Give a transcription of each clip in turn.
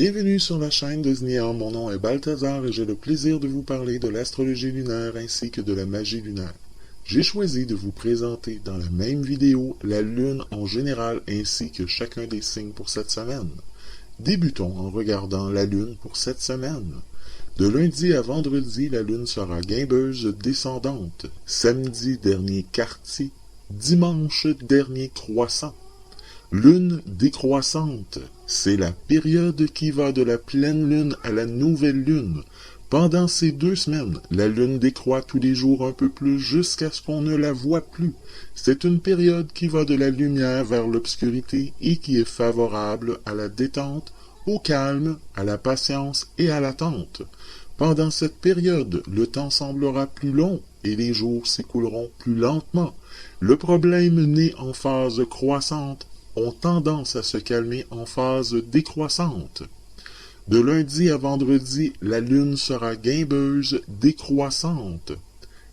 Bienvenue sur la chaîne de Znian, mon nom est Balthazar et j'ai le plaisir de vous parler de l'astrologie lunaire ainsi que de la magie lunaire. J'ai choisi de vous présenter dans la même vidéo la lune en général ainsi que chacun des signes pour cette semaine. Débutons en regardant la lune pour cette semaine. De lundi à vendredi, la lune sera guimbeuse descendante, samedi dernier quartier, dimanche dernier croissant. Lune décroissante, c'est la période qui va de la pleine lune à la nouvelle lune. Pendant ces 2 semaines, la lune décroît tous les jours un peu plus jusqu'à ce qu'on ne la voie plus. C'est une période qui va de la lumière vers l'obscurité et qui est favorable à la détente, au calme, à la patience et à l'attente. Pendant cette période, le temps semblera plus long et les jours s'écouleront plus lentement. Le problème né en phase croissante ont tendance à se calmer en phase décroissante. De lundi à vendredi, la lune sera guimbeuse décroissante.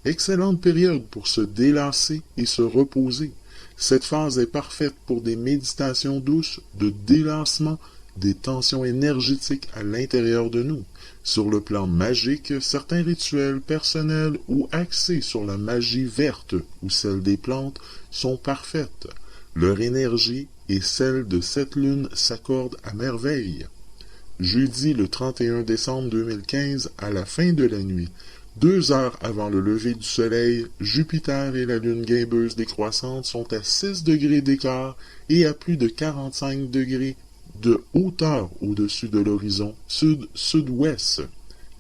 Excellente période pour se délasser et se reposer. Cette phase est parfaite pour des méditations douces, de délassement, des tensions énergétiques à l'intérieur de nous. Sur le plan magique, certains rituels personnels ou axés sur la magie verte ou celle des plantes sont parfaites. Leur énergie et celle de cette lune s'accordent à merveille. Jeudi le 31 décembre 2015, à la fin de la nuit, 2 heures avant le lever du soleil, Jupiter et la lune guimbeuse décroissante sont à 6 degrés d'écart et à plus de 45 degrés de hauteur au-dessus de l'horizon sud-sud-ouest.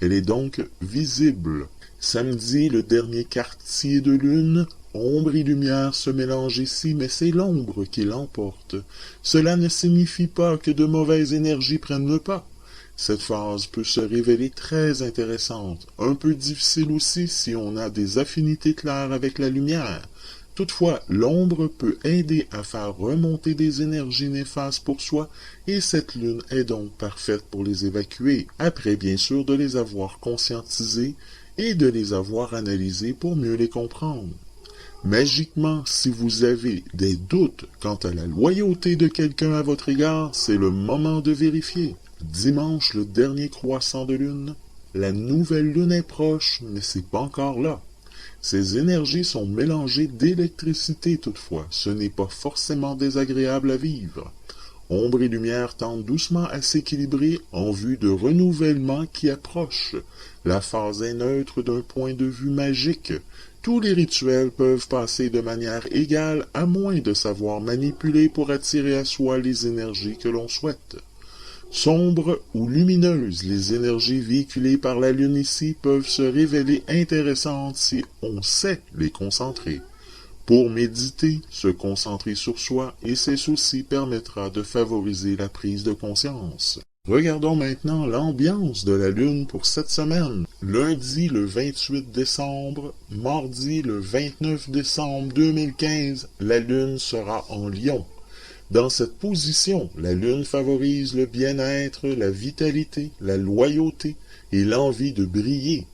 Elle est donc visible. Samedi, le dernier quartier de lune, ombre et lumière se mélangent ici, mais c'est l'ombre qui l'emporte. Cela ne signifie pas que de mauvaises énergies prennent le pas. Cette phase peut se révéler très intéressante, un peu difficile aussi si on a des affinités claires avec la lumière. Toutefois, l'ombre peut aider à faire remonter des énergies néfastes pour soi, et cette lune est donc parfaite pour les évacuer, après bien sûr de les avoir conscientisées et de les avoir analysées pour mieux les comprendre. Magiquement, si vous avez des doutes quant à la loyauté de quelqu'un à votre égard, c'est le moment de vérifier. Dimanche, le dernier croissant de lune, la nouvelle lune est proche, mais c'est pas encore là. Ces énergies sont mélangées d'électricité toutefois, ce n'est pas forcément désagréable à vivre. Ombre et lumière tendent doucement à s'équilibrer en vue de renouvellement qui approche. La phase est neutre d'un point de vue magique. Tous les rituels peuvent passer de manière égale à moins de savoir manipuler pour attirer à soi les énergies que l'on souhaite. Sombres ou lumineuses, les énergies véhiculées par la lune ici peuvent se révéler intéressantes si on sait les concentrer. Pour méditer, se concentrer sur soi et ses soucis permettra de favoriser la prise de conscience. Regardons maintenant l'ambiance de la lune pour cette semaine. Lundi le 28 décembre, mardi le 29 décembre 2015, la lune sera en Lion. Dans cette position, la lune favorise le bien-être, la vitalité, la loyauté et l'envie de briller.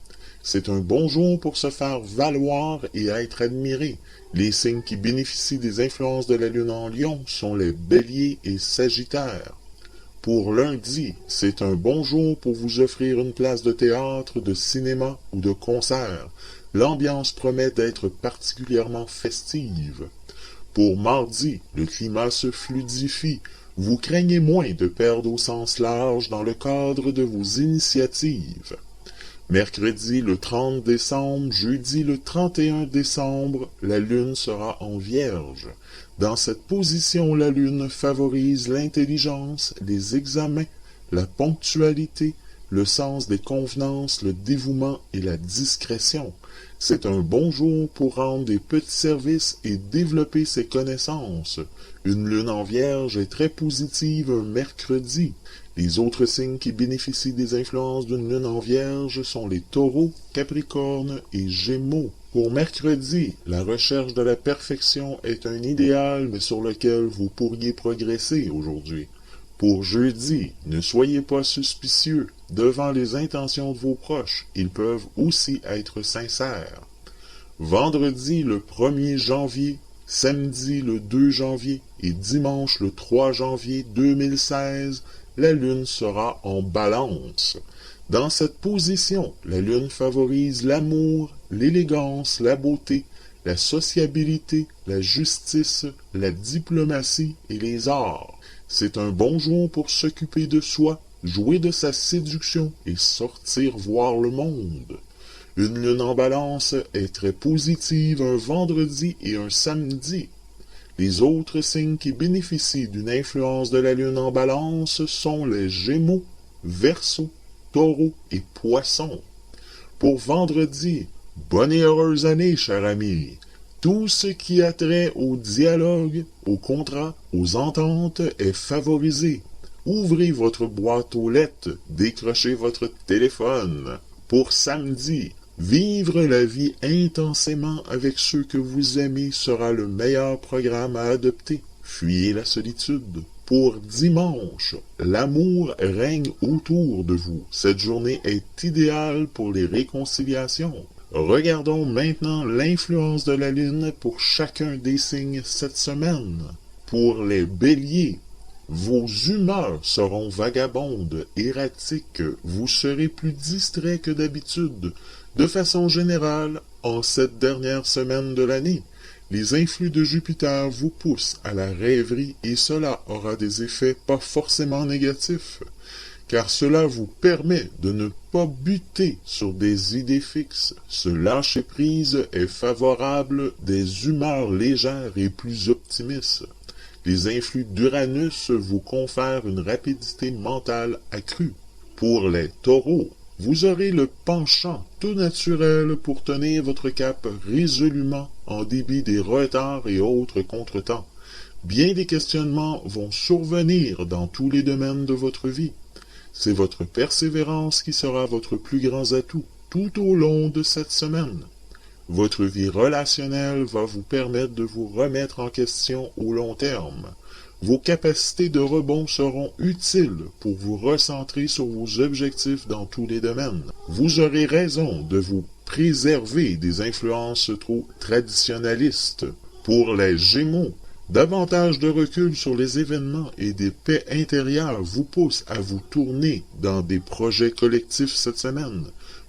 C'est un bon jour pour se faire valoir et être admiré. Les signes qui bénéficient des influences de la lune en Lion sont les Béliers et Sagittaires. Pour lundi, c'est un bon jour pour vous offrir une place de théâtre, de cinéma ou de concert. L'ambiance promet d'être particulièrement festive. Pour mardi, le climat se fluidifie. Vous craignez moins de perdre au sens large dans le cadre de vos initiatives. Mercredi le 30 décembre, jeudi le 31 décembre, la lune sera en Vierge. Dans cette position, la lune favorise l'intelligence, les examens, la ponctualité, le sens des convenances, le dévouement et la discrétion. C'est un bon jour pour rendre des petits services et développer ses connaissances. Une lune en Vierge est très positive un mercredi. Les autres signes qui bénéficient des influences d'une lune en Vierge sont les Taureaux, Capricornes et Gémeaux. Pour mercredi, la recherche de la perfection est un idéal mais sur lequel vous pourriez progresser aujourd'hui. Pour jeudi, ne soyez pas suspicieux devant les intentions de vos proches, ils peuvent aussi être sincères. Vendredi le 1er janvier, samedi le 2 janvier et dimanche le 3 janvier 2016, la Lune sera en Balance. Dans cette position, la Lune favorise l'amour, l'élégance, la beauté, la sociabilité, la justice, la diplomatie et les arts. C'est un bon jour pour s'occuper de soi, jouer de sa séduction et sortir voir le monde. Une lune en Balance est très positive un vendredi et un samedi. Les autres signes qui bénéficient d'une influence de la lune en Balance sont les Gémeaux, Verseau, Taureau et Poissons. Pour vendredi, bonne et heureuse année, cher ami. Tout ce qui a trait au dialogue, au contrat, aux ententes est favorisé. Ouvrez votre boîte aux lettres, décrochez votre téléphone. Pour samedi, vivre la vie intensément avec ceux que vous aimez sera le meilleur programme à adopter. Fuyez la solitude. Pour dimanche, l'amour règne autour de vous. Cette journée est idéale pour les réconciliations. Regardons maintenant l'influence de la Lune pour chacun des signes cette semaine. Pour les Béliers, vos humeurs seront vagabondes, erratiques, vous serez plus distrait que d'habitude. De façon générale, en cette dernière semaine de l'année, les influx de Jupiter vous poussent à la rêverie et cela aura des effets pas forcément négatifs, car cela vous permet de ne pas buter sur des idées fixes. Ce lâcher-prise est favorable des humeurs légères et plus optimistes. Les influx d'Uranus vous confèrent une rapidité mentale accrue. Pour les taureaux, vous aurez le penchant tout naturel pour tenir votre cap résolument en dépit des retards et autres contretemps. Bien des questionnements vont survenir dans tous les domaines de votre vie. C'est votre persévérance qui sera votre plus grand atout tout au long de cette semaine. Votre vie relationnelle va vous permettre de vous remettre en question au long terme. Vos capacités de rebond seront utiles pour vous recentrer sur vos objectifs dans tous les domaines. Vous aurez raison de vous préserver des influences trop traditionnalistes. Pour les Gémeaux, davantage de recul sur les événements et des paix intérieures vous poussent à vous tourner dans des projets collectifs cette semaine.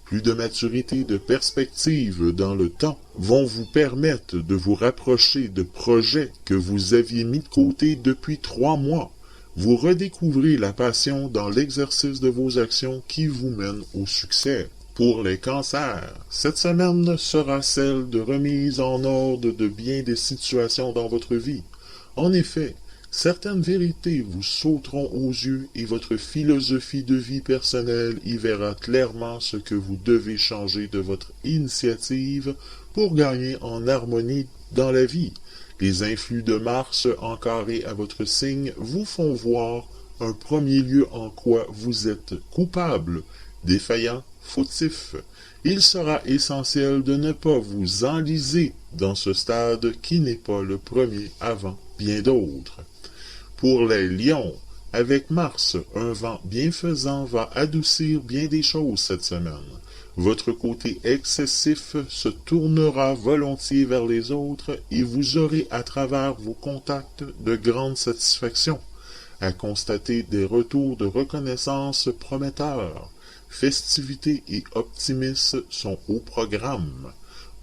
Plus de maturité, de perspective dans le temps vont vous permettre de vous rapprocher de projets que vous aviez mis de côté depuis 3 mois. Vous redécouvrez la passion dans l'exercice de vos actions qui vous mène au succès. Pour les cancers, cette semaine sera celle de remise en ordre de bien des situations dans votre vie. En effet, certaines vérités vous sauteront aux yeux et votre philosophie de vie personnelle y verra clairement ce que vous devez changer de votre initiative pour gagner en harmonie dans la vie. Les influx de Mars encarrés à votre signe vous font voir un premier lieu en quoi vous êtes coupable, défaillant, fautif. Il sera essentiel de ne pas vous enliser dans ce stade qui n'est pas le premier avant bien d'autres. Pour les lions, avec Mars, un vent bienfaisant va adoucir bien des choses cette semaine. Votre côté excessif se tournera volontiers vers les autres et vous aurez à travers vos contacts de grandes satisfactions, à constater des retours de reconnaissance prometteurs. Festivités et optimisme sont au programme.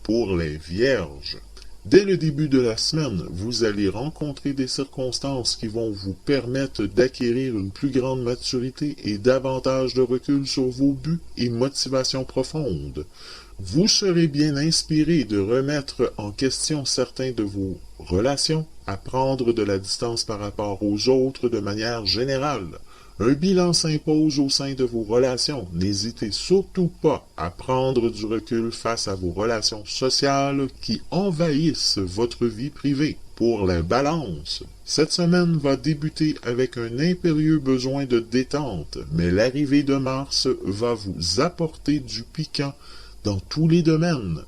Pour les Vierges, dès le début de la semaine, vous allez rencontrer des circonstances qui vont vous permettre d'acquérir une plus grande maturité et davantage de recul sur vos buts et motivations profondes. Vous serez bien inspiré de remettre en question certains de vos relations, à prendre de la distance par rapport aux autres de manière générale. Un bilan s'impose au sein de vos relations. N'hésitez surtout pas à prendre du recul face à vos relations sociales qui envahissent votre vie privée. Pour la balance, cette semaine va débuter avec un impérieux besoin de détente, mais l'arrivée de Mars va vous apporter du piquant dans tous les domaines.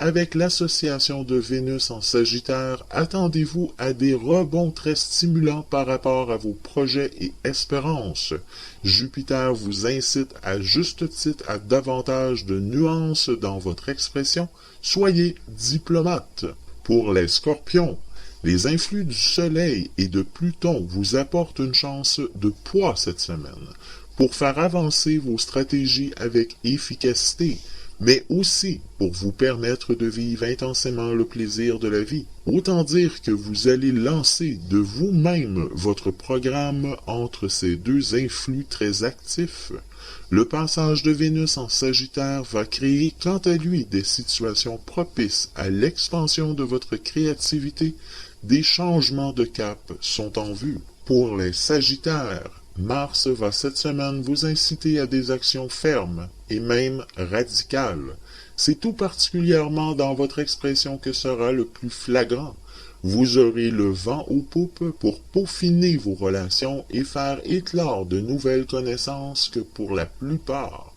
Avec l'association de Vénus en Sagittaire, attendez-vous à des rebonds très stimulants par rapport à vos projets et espérances. Jupiter vous incite à juste titre à davantage de nuances dans votre expression. Soyez diplomate. Pour les Scorpions, Les influx du Soleil et de Pluton vous apportent une chance de poids cette semaine pour faire avancer vos stratégies avec efficacité, mais aussi pour vous permettre de vivre intensément le plaisir de la vie. Autant dire que vous allez lancer de vous-même votre programme entre ces deux influx très actifs. Le passage de Vénus en Sagittaire va créer quant à lui des situations propices à l'expansion de votre créativité. Des changements de cap sont en vue. Pour les Sagittaires, Mars va cette semaine vous inciter à des actions fermes et même radicales. C'est tout particulièrement dans votre expression que sera le plus flagrant. Vous aurez le vent aux poupes pour peaufiner vos relations et faire éclore de nouvelles connaissances que pour la plupart,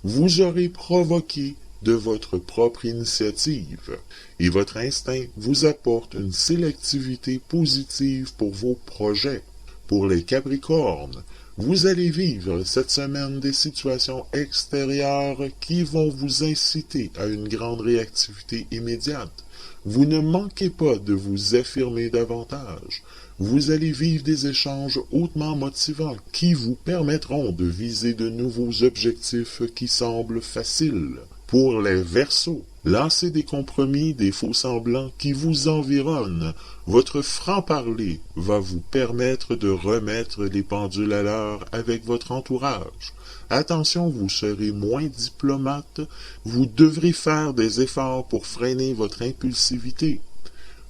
vous aurez provoqué de votre propre initiative, et votre instinct vous apporte une sélectivité positive pour vos projets. Pour les Capricornes, vous allez vivre cette semaine des situations extérieures qui vont vous inciter à une grande réactivité immédiate. Vous ne manquez pas de vous affirmer davantage. Vous allez vivre des échanges hautement motivants qui vous permettront de viser de nouveaux objectifs qui semblent faciles. Pour les Verseaux, lancez des compromis, des faux-semblants qui vous environnent. Votre franc-parler va vous permettre de remettre les pendules à l'heure avec votre entourage. Attention, vous serez moins diplomate, vous devrez faire des efforts pour freiner votre impulsivité.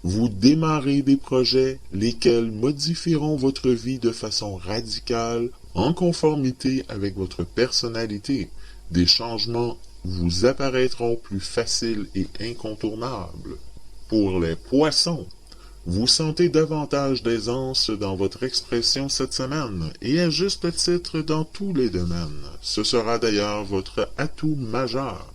Vous démarrez des projets lesquels modifieront votre vie de façon radicale en conformité avec votre personnalité. Des changements vous apparaîtront plus faciles et incontournables. Pour les Poissons, vous sentez davantage d'aisance dans votre expression cette semaine, et à juste titre dans tous les domaines. Ce sera d'ailleurs votre atout majeur.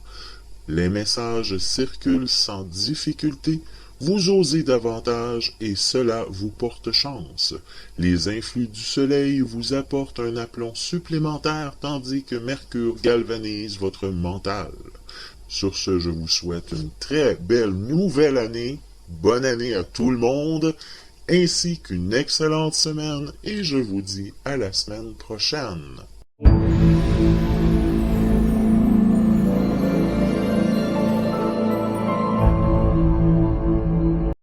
Les messages circulent sans difficulté, vous osez davantage et cela vous porte chance. Les influx du Soleil vous apportent un aplomb supplémentaire tandis que Mercure galvanise votre mental. Sur ce, je vous souhaite une très belle nouvelle année. Bonne année à tout le monde, ainsi qu'une excellente semaine et je vous dis à la semaine prochaine.